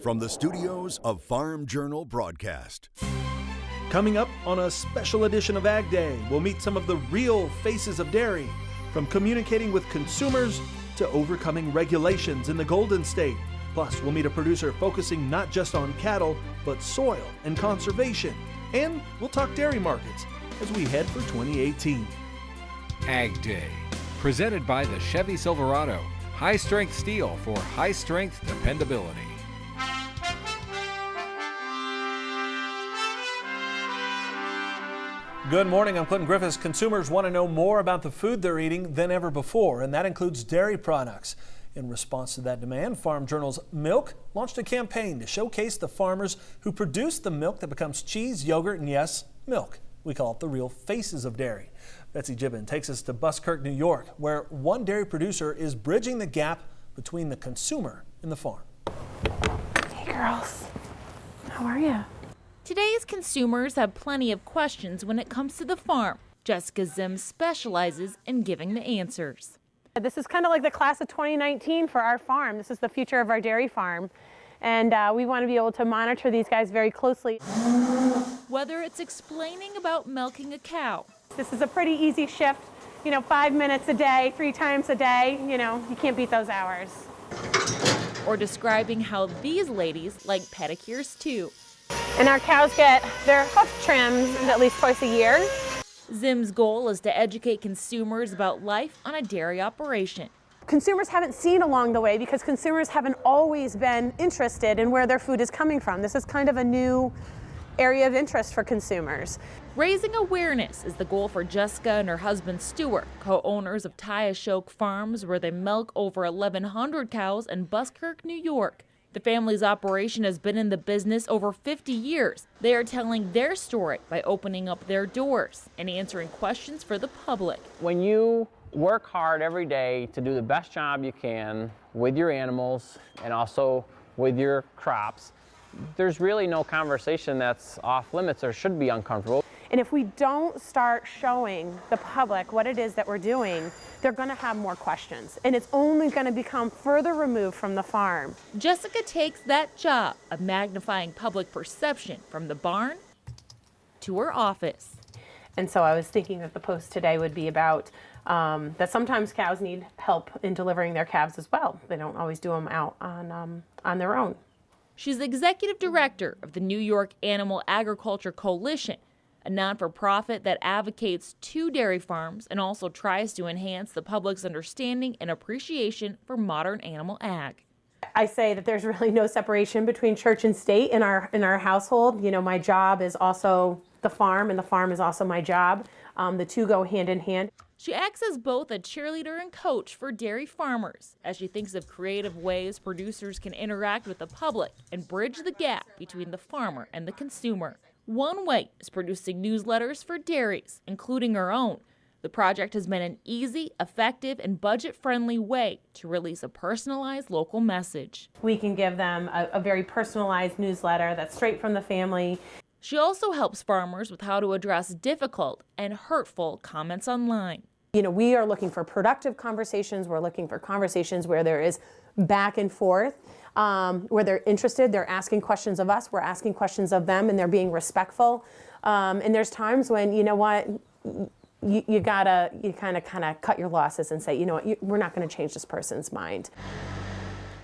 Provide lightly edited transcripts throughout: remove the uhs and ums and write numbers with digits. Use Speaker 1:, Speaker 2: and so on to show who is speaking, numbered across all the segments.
Speaker 1: from the studios of Farm Journal Broadcast.
Speaker 2: Coming up on a special edition of Ag Day, we'll meet some of the real faces of dairy, from communicating with consumers to overcoming regulations in the Golden State. Plus, we'll meet a producer focusing not just on cattle, but soil and conservation. And we'll talk dairy markets as we head for 2018.
Speaker 3: Ag Day, presented by the Chevy Silverado. High-strength steel for high-strength dependability.
Speaker 2: Good morning, I'm Clinton Griffiths. Consumers want to know more about the food they're eating than ever before, and that includes dairy products. In response to that demand, Farm Journal's Milk launched a campaign to showcase the farmers who produce the milk that becomes cheese, yogurt, and yes, milk. We call it the real faces of dairy. Betsy Gibbon takes us to Buskirk, New York, where one dairy producer is bridging the gap between the consumer and the farm.
Speaker 4: Hey girls, how are you?
Speaker 5: Today's consumers have plenty of questions when it comes to the farm. Jessica Zim specializes in giving the answers.
Speaker 4: This is kind of like the class of 2019 for our farm. This is the future of our dairy farm. And we want to be able to monitor these guys very closely.
Speaker 5: Whether it's explaining about milking a cow.
Speaker 4: This is a pretty easy shift, 5 minutes a day, 3 times a day, you can't beat those hours.
Speaker 5: Or describing how these ladies like pedicures too.
Speaker 4: And our cows get their hoof trimmed at least twice a year.
Speaker 5: Zim's goal is to educate consumers about life on a dairy operation.
Speaker 4: Consumers haven't seen along the way because consumers haven't always been interested in where their food is coming from. This is kind of a new area of interest for consumers.
Speaker 5: Raising awareness is the goal for Jessica and her husband Stuart, co-owners of Tyashoke Farms, where they milk over 1,100 cows in Buskirk, New York. The family's operation has been in the business over 50 years. They are telling their story by opening up their doors and answering questions for the public.
Speaker 6: When you work hard every day to do the best job you can with your animals and also with your crops, there's really no conversation that's off limits or should be uncomfortable.
Speaker 4: And if we don't start showing the public what it is that we're doing, they're going to have more questions. And it's only going to become further removed from the farm.
Speaker 5: Jessica takes that job of magnifying public perception from the barn to her office.
Speaker 4: And so I was thinking that the post today would be about that sometimes cows need help in delivering their calves as well. They don't always do them out on their own.
Speaker 5: She's the executive director of the New York Animal Agriculture Coalition, a non-for-profit that advocates to dairy farms and also tries to enhance the public's understanding and appreciation for modern animal ag.
Speaker 4: I say that there's really no separation between church and state in our household. My job is also the farm, and the farm is also my job. The two go hand in hand.
Speaker 5: She acts as both a cheerleader and coach for dairy farmers as she thinks of creative ways producers can interact with the public and bridge the gap between the farmer and the consumer. One way is producing newsletters for dairies, including her own. The project has been an easy, effective, and budget-friendly way to release a personalized local message.
Speaker 4: We can give them a very personalized newsletter that's straight from the family.
Speaker 5: She also helps farmers with how to address difficult and hurtful comments online.
Speaker 4: We are looking for productive conversations. We're looking for conversations where there is back and forth, where they're interested, they're asking questions of us, we're asking questions of them, and they're being respectful. And there's times when, you kind of cut your losses and say, we're not going to change this person's mind.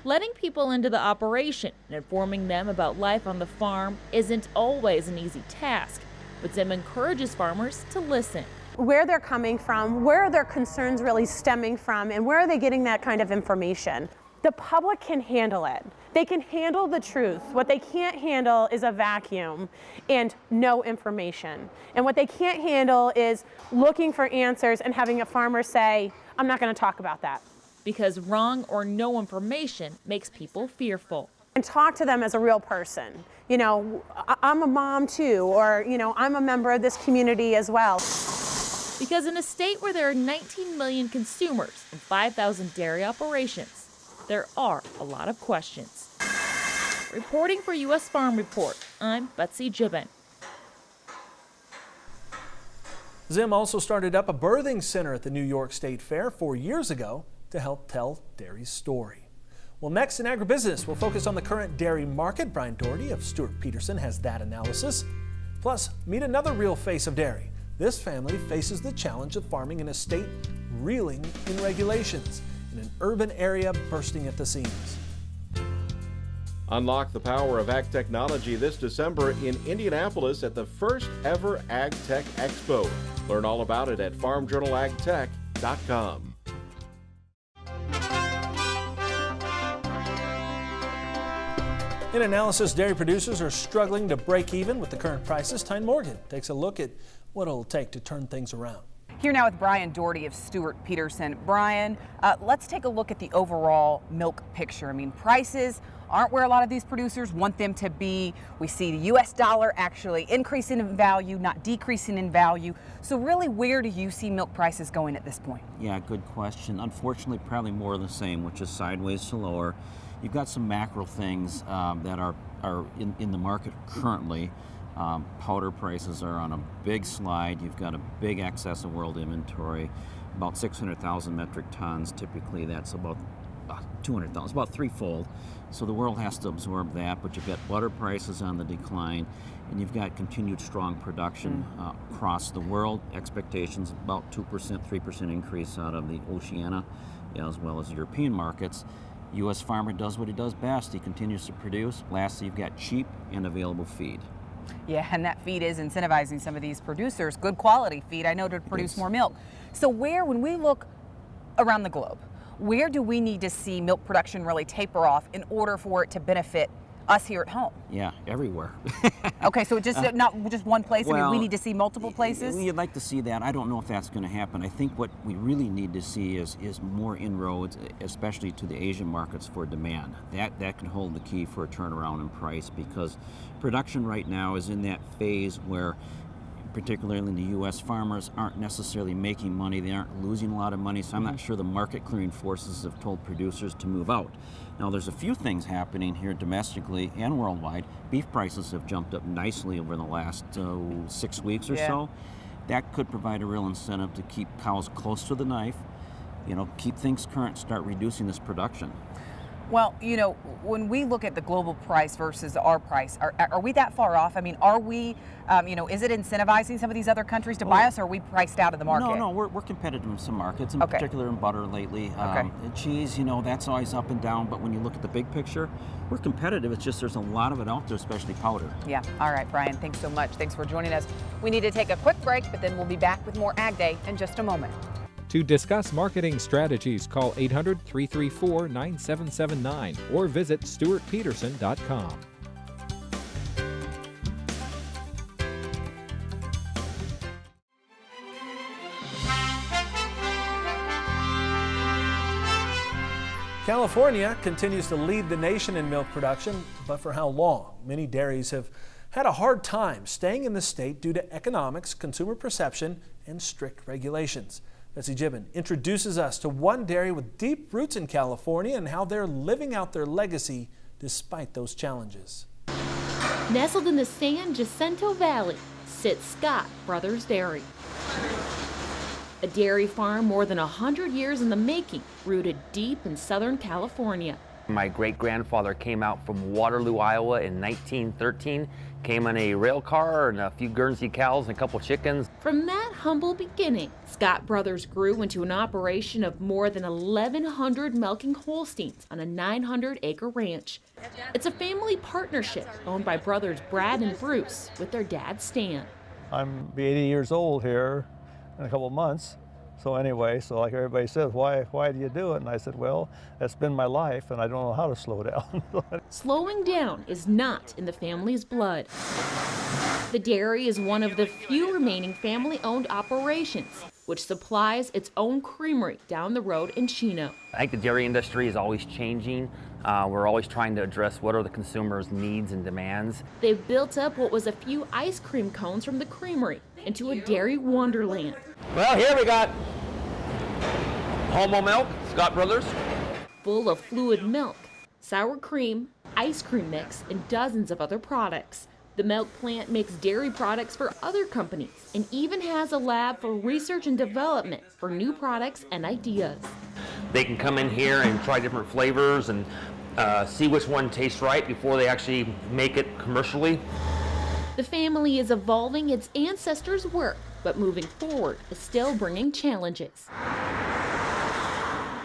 Speaker 5: Letting people into the operation and informing them about life on the farm isn't always an easy task, but Zim encourages farmers to listen.
Speaker 4: Where they're coming from, where are their concerns really stemming from, and where are they getting that kind of information? The public can handle it. They can handle the truth. What they can't handle is a vacuum and no information. And what they can't handle is looking for answers and having a farmer say, I'm not going to talk about that.
Speaker 5: Because wrong or no information makes people fearful.
Speaker 4: And talk to them as a real person. I'm a mom too, or, I'm a member of this community as well.
Speaker 5: Because in a state where there are 19 million consumers and 5,000 dairy operations, there are a lot of questions. Reporting for U.S. Farm Report, I'm Betsy Gibbon.
Speaker 2: Zim also started up a birthing center at the New York State Fair 4 years ago to help tell dairy's story. Well, next in Agribusiness, we'll focus on the current dairy market. Brian Doherty of Stewart Peterson has that analysis. Plus, meet another real face of dairy. This family faces the challenge of farming in a state reeling in regulations, in an urban area bursting at the seams.
Speaker 7: Unlock the power of ag technology this December in Indianapolis at the first ever Ag Tech Expo. Learn all about it at farmjournalagtech.com.
Speaker 2: In analysis, dairy producers are struggling to break even with the current prices. Tyne Morgan takes a look at what it'll take to turn things around.
Speaker 8: Here now with Brian Doherty of Stewart Peterson. Brian, let's take a look at the overall milk picture. I mean, prices aren't where a lot of these producers want them to be. We see the U.S. dollar actually increasing in value, not decreasing in value. So really, where do you see milk prices going at this point?
Speaker 9: Yeah, good question. Unfortunately, probably more of the same, which is sideways to lower. You've got some macro things that are in the market currently. Powder prices are on a big slide. You've got a big excess of world inventory, about 600,000 metric tons. Typically, that's about 200,000, about threefold. So the world has to absorb that, but you've got butter prices on the decline, and you've got continued strong production across the world. Expectations about 2%, 3% increase out of the Oceania, as well as European markets. U.S. farmer does what he does best. He continues to produce. Lastly, you've got cheap and available feed.
Speaker 8: Yeah, and that feed is incentivizing some of these producers, good quality feed, I know, to produce more milk. So when we look around the globe, where do we need to see milk production really taper off in order for it to benefit us here at home?
Speaker 9: Yeah, everywhere.
Speaker 8: Okay, so just not just one place. I mean, we need to see multiple places.
Speaker 9: You'd like to see that. I don't know if that's going to happen. I think what we really need to see is more inroads, especially to the Asian markets for demand. That can hold the key for a turnaround in price, because production right now is in that phase where, particularly in the U.S., farmers aren't necessarily making money. They aren't losing a lot of money, so I'm not sure the market clearing forces have told producers to move out. Now, there's a few things happening here domestically and worldwide. Beef prices have jumped up nicely over the last 6 weeks or so. That could provide a real incentive to keep cows close to the knife, keep things current, start reducing this production.
Speaker 8: Well, when we look at the global price versus our price, are we that far off? I mean, are we, is it incentivizing some of these other countries to buy us, or are we priced out of the market?
Speaker 9: No, we're competitive in some markets, in particular in butter lately. Cheese, that's always up and down, but when you look at the big picture, we're competitive. It's just there's a lot of it out there, especially powder. Yeah.
Speaker 8: All right, Brian, thanks so much. Thanks for joining us. We need to take a quick break, but then we'll be back with more Ag Day in just a moment.
Speaker 3: To discuss marketing strategies, call 800-334-9779 or visit stewartpeterson.com.
Speaker 2: California continues to lead the nation in milk production, but for how long? Many dairies have had a hard time staying in the state due to economics, consumer perception, and strict regulations. Betsy Gibbon introduces us to one dairy with deep roots in California and how they're living out their legacy despite those challenges.
Speaker 5: Nestled in the San Jacinto Valley sits Scott Brothers Dairy. A dairy farm more than 100 years in the making, rooted deep in Southern California.
Speaker 10: My great-grandfather came out from Waterloo, Iowa in 1913, came on a rail car and a few Guernsey cows and a couple chickens.
Speaker 5: From that humble beginning, Scott Brothers grew into an operation of more than 1,100 milking Holsteins on a 900-acre ranch. It's a family partnership owned by brothers Brad and Bruce with their dad Stan.
Speaker 11: I'm be 80 years old here in a couple of months. So anyway, like everybody says, why do you do it? And I said, well, that's been my life, and I don't know how to slow down.
Speaker 5: Slowing down is not in the family's blood. The dairy is one of the few remaining family-owned operations, which supplies its own creamery down the road in Chino.
Speaker 10: I think the dairy industry is always changing. We're always trying to address what are the consumers' needs and demands.
Speaker 5: They've built up what was a few ice cream cones from the creamery into a dairy wonderland.
Speaker 10: Well, here we got Homo milk, Scott Brothers.
Speaker 5: Full of fluid milk, sour cream, ice cream mix, and dozens of other products. The milk plant makes dairy products for other companies and even has a lab for research and development for new products and ideas.
Speaker 10: They can come in here and try different flavors and see which one tastes right before they actually make it commercially.
Speaker 5: The family is evolving its ancestors' work, but moving forward is still bringing challenges,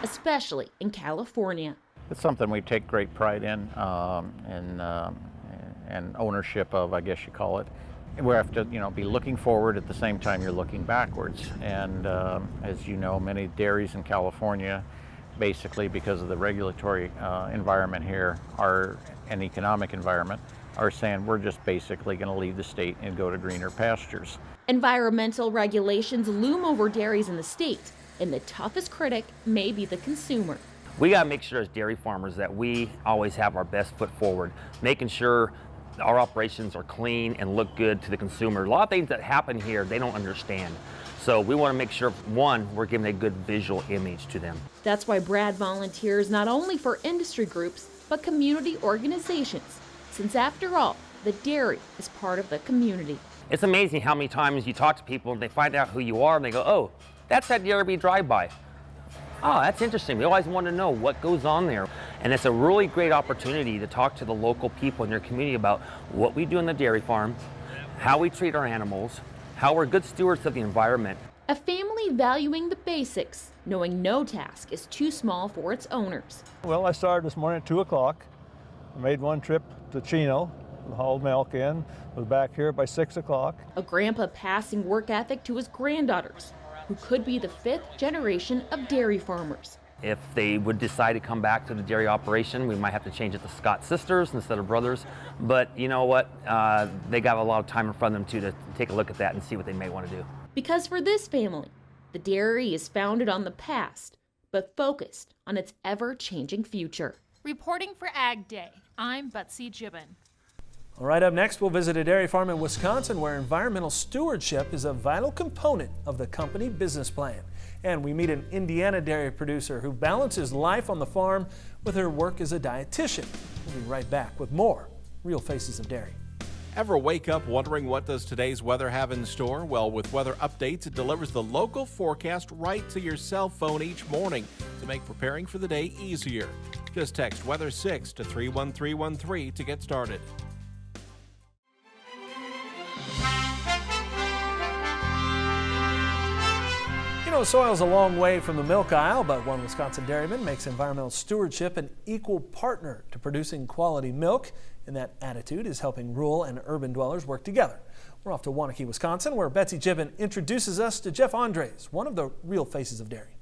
Speaker 5: especially in California.
Speaker 12: It's something we take great pride in and ownership of, I guess you call it. We have to, be looking forward at the same time you're looking backwards. And as you know, many dairies in California, basically because of the regulatory environment here, and economic environment, are saying we're just basically going to leave the state and go to greener pastures.
Speaker 5: Environmental regulations loom over dairies in the state, and the toughest critic may be the consumer.
Speaker 10: We got to make sure as dairy farmers that we always have our best foot forward, making sure our operations are clean and look good to the consumer. A lot of things that happen here, they don't understand. So we want to make sure, one, we're giving a good visual image to them.
Speaker 5: That's why Brad volunteers not only for industry groups, but community organizations, since after all, the dairy is part of the community.
Speaker 10: It's amazing how many times you talk to people and they find out who you are and they go, oh, that's that dairy drive-by. Oh, that's interesting. We always want to know what goes on there. And it's a really great opportunity to talk to the local people in your community about what we do in the dairy farm, how we treat our animals, how we're good stewards of the environment.
Speaker 5: A family valuing the basics, knowing no task is too small for its owners.
Speaker 11: Well, I started this morning at 2 o'clock. I made one trip to Chino, hauled milk in, was back here by 6 o'clock.
Speaker 5: A grandpa passing work ethic to his granddaughters, who could be the 5th generation of dairy farmers.
Speaker 10: If they would decide to come back to the dairy operation, we might have to change it to Scott sisters instead of brothers. But you know what? They got a lot of time in front of them to take a look at that and see what they may want to do.
Speaker 5: Because for this family, the dairy is founded on the past, but focused on its ever-changing future.
Speaker 13: Reporting for AgDay, I'm Betsy Gibbon.
Speaker 2: All right, up next, we'll visit a dairy farm in Wisconsin where environmental stewardship is a vital component of the company business plan. And we meet an Indiana dairy producer who balances life on the farm with her work as a dietitian. We'll be right back with more Real Faces of Dairy.
Speaker 7: Ever wake up wondering what does today's weather have in store? Well, with weather updates, it delivers the local forecast right to your cell phone each morning to make preparing for the day easier. Just text Weather 6 to 31313 to get started.
Speaker 2: You know, soil's a long way from the milk aisle, but one Wisconsin dairyman makes environmental stewardship an equal partner to producing quality milk, and that attitude is helping rural and urban dwellers work together. We're off to Waunakee, Wisconsin, where Betsy Gibbon introduces us to Jeff Andres, one of the real faces of dairy.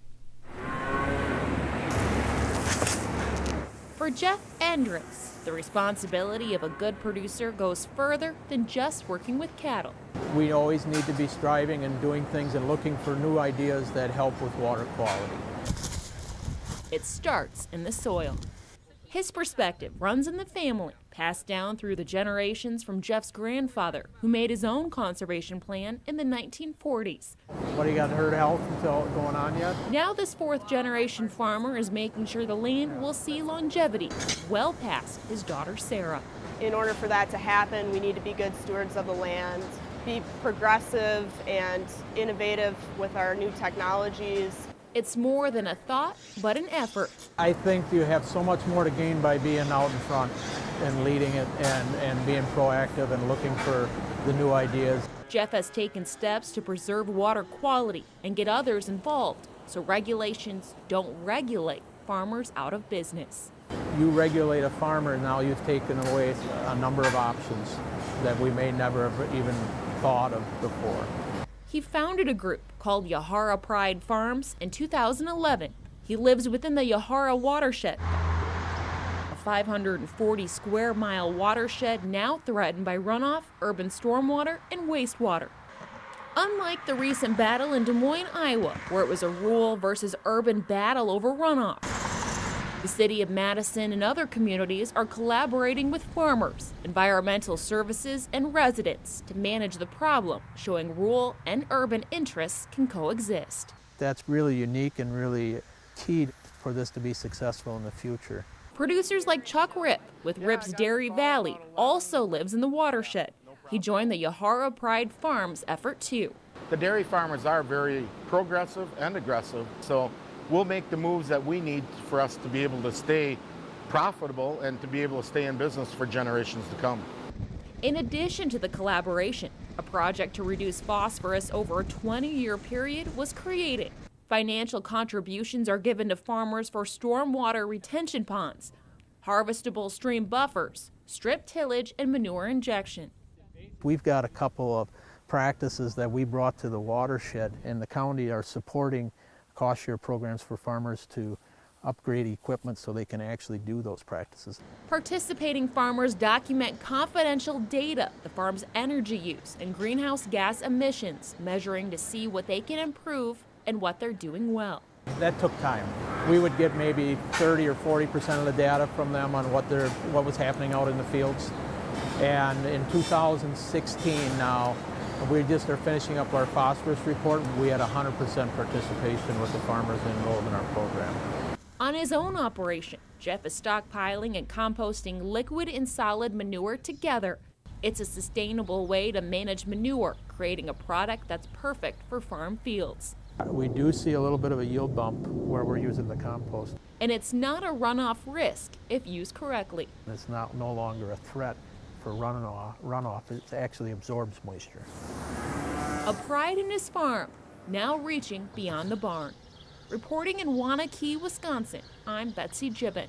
Speaker 5: For Jeff Andres, the responsibility of a good producer goes further than just working with cattle.
Speaker 14: We always need to be striving and doing things and looking for new ideas that help with water quality.
Speaker 5: It starts in the soil. His perspective runs in the family, passed down through the generations from Jeff's grandfather, who made his own conservation plan in the 1940s.
Speaker 14: What, do you got herd health going on yet?
Speaker 5: Now this 4th generation farmer is making sure the land will see longevity well past his daughter Sarah.
Speaker 15: In order for that to happen, we need to be good stewards of the land, be progressive and innovative with our new technologies.
Speaker 5: It's more than a thought, but an effort.
Speaker 14: I think you have so much more to gain by being out in front and leading it and being proactive and looking for the new ideas.
Speaker 5: Jeff has taken steps to preserve water quality and get others involved, so regulations don't regulate farmers out of business.
Speaker 14: You regulate a farmer, now you've taken away a number of options that we may never have even thought of before.
Speaker 5: He founded a group called Yahara Pride Farms in 2011. He lives within the Yahara watershed, a 540 square mile watershed now threatened by runoff, urban stormwater, and wastewater. Unlike the recent battle in Des Moines, Iowa, where it was a rural versus urban battle over runoff, the city of Madison and other communities are collaborating with farmers, environmental services, and residents to manage the problem, showing rural and urban interests can coexist.
Speaker 14: That's really unique and really key for this to be successful in the future.
Speaker 5: Producers like Chuck Rip with Rip's Dairy Valley also lives in the watershed. He joined the Yahara Pride Farms effort too.
Speaker 16: The dairy farmers are very progressive and aggressive, so we'll make the moves that we need for us to be able to stay profitable and to be able to stay in business for generations to come.
Speaker 5: In addition to the collaboration, a project to reduce phosphorus over a 20-year period was created. Financial contributions are given to farmers for stormwater retention ponds, harvestable stream buffers, strip tillage, and manure injection.
Speaker 14: We've got a couple of practices that we brought to the watershed, and the county are supporting cost share programs for farmers to upgrade equipment so they can actually do those practices.
Speaker 5: Participating farmers document confidential data, the farm's energy use and greenhouse gas emissions, measuring to see what they can improve and what they're doing well.
Speaker 14: That took time. We would get maybe 30 or 40% of the data from them on what was happening out in the fields. And in 2016 now, we just are finishing up our phosphorus report. We had 100% participation with the farmers enrolled in our program.
Speaker 5: On his own operation, Jeff is stockpiling and composting liquid and solid manure together. It's a sustainable way to manage manure, creating a product that's perfect for farm fields.
Speaker 14: We do see a little bit of a yield bump where we're using the compost.
Speaker 5: And it's not a runoff risk if used correctly.
Speaker 14: It's no longer a threat for runoff. It actually absorbs moisture.
Speaker 5: A pride in his farm, now reaching beyond the barn. Reporting in Waunakee, Wisconsin, I'm Betsy Gibbon.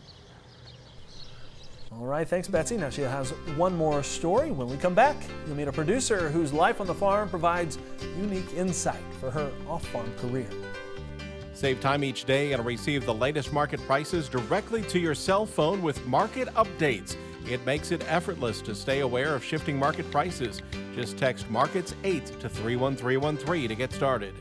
Speaker 2: All right, thanks, Betsy. Now she has one more story. When we come back, you'll meet a producer whose life on the farm provides unique insight for her off-farm career.
Speaker 7: Save time each day and receive the latest market prices directly to your cell phone with market updates. It makes it effortless to stay aware of shifting market prices. Just text Markets 8 to 31313 to get started.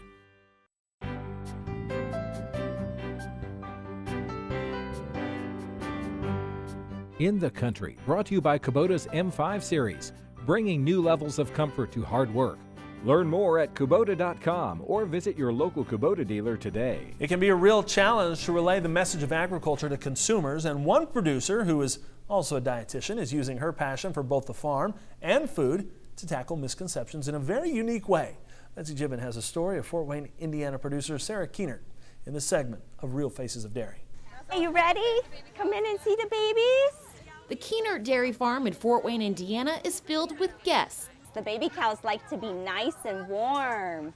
Speaker 3: In the Country, brought to you by Kubota's M5 series, bringing new levels of comfort to hard work. Learn more at Kubota.com or visit your local Kubota dealer today.
Speaker 2: It can be a real challenge to relay the message of agriculture to consumers, and one producer who is also a dietitian is using her passion for both the farm and food to tackle misconceptions in a very unique way. Betsy Gibbon has a story of Fort Wayne, Indiana producer Sarah Keenert in this segment of Real Faces of Dairy.
Speaker 17: Are you ready? Come in and see the babies.
Speaker 5: The Keenert Dairy Farm in Fort Wayne, Indiana is filled with guests.
Speaker 17: The baby cows like to be nice and warm.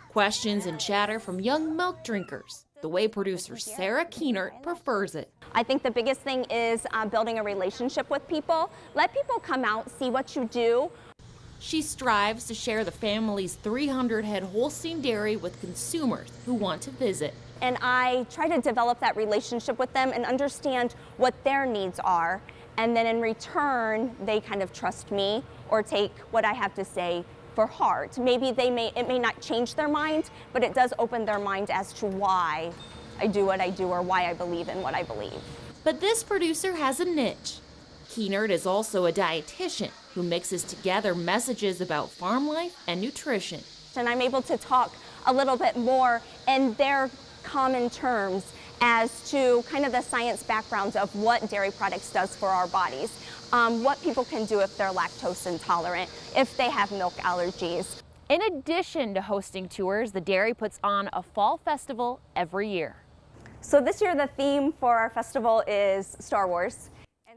Speaker 5: Questions and chatter from young milk drinkers, the way producer Sarah Keenert prefers it.
Speaker 17: I think the biggest thing is building a relationship with people. Let people come out, see what you do.
Speaker 5: She strives to share the family's 300-head Holstein dairy with consumers who want to visit.
Speaker 17: And I try to develop that relationship with them and understand what their needs are. And then in return, they kind of trust me or take what I have to say for heart. Maybe it may not change their mind, but it does open their mind as to why I do what I do or why I believe in what I believe.
Speaker 5: But this producer has a niche. Keenert is also a dietitian who mixes together messages about farm life and nutrition.
Speaker 17: And I'm able to talk a little bit more in their common terms as to kind of the science background of what dairy products does for our bodies, what people can do if they're lactose intolerant, if they have milk allergies.
Speaker 5: In addition to hosting tours, the dairy puts on a fall festival every year.
Speaker 17: So this year the theme for our festival is Star Wars.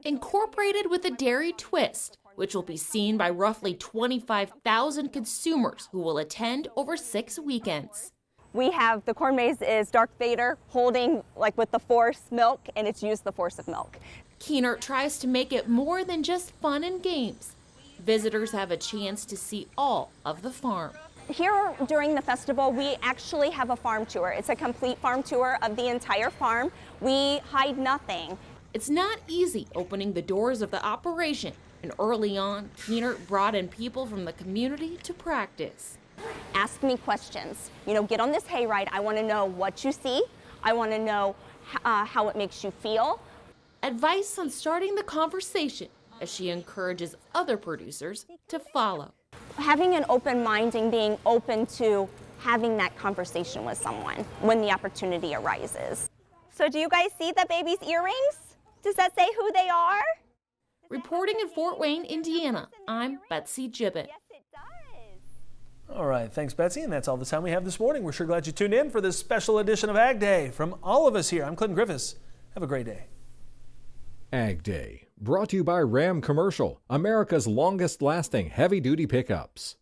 Speaker 5: Incorporated with a dairy twist, which will be seen by roughly 25,000 consumers who will attend over 6 weekends.
Speaker 17: We have the corn maze is Darth Vader holding like with the Force milk, and it's used the force of milk.
Speaker 5: Keenert tries to make it more than just fun and games. Visitors have a chance to see all of the farm.
Speaker 17: Here during the festival, we actually have a farm tour. It's a complete farm tour of the entire farm. We hide nothing.
Speaker 5: It's not easy opening the doors of the operation, and early on, Keenert brought in people from the community to practice.
Speaker 17: Ask me questions. Get on this hayride. I want to know what you see. I want to know how it makes you feel.
Speaker 5: Advice on starting the conversation as she encourages other producers to follow.
Speaker 17: Having an open mind and being open to having that conversation with someone when the opportunity arises. So do you guys see the baby's earrings? Does that say who they are?
Speaker 5: Reporting in Fort Wayne, Indiana, I'm Betsy Gibbon.
Speaker 2: All right, thanks, Betsy, and that's all the time we have this morning. We're sure glad you tuned in for this special edition of Ag Day. From all of us here, I'm Clinton Griffiths. Have a great day.
Speaker 3: AgDay, brought to you by Ram Commercial, America's longest-lasting heavy-duty pickups.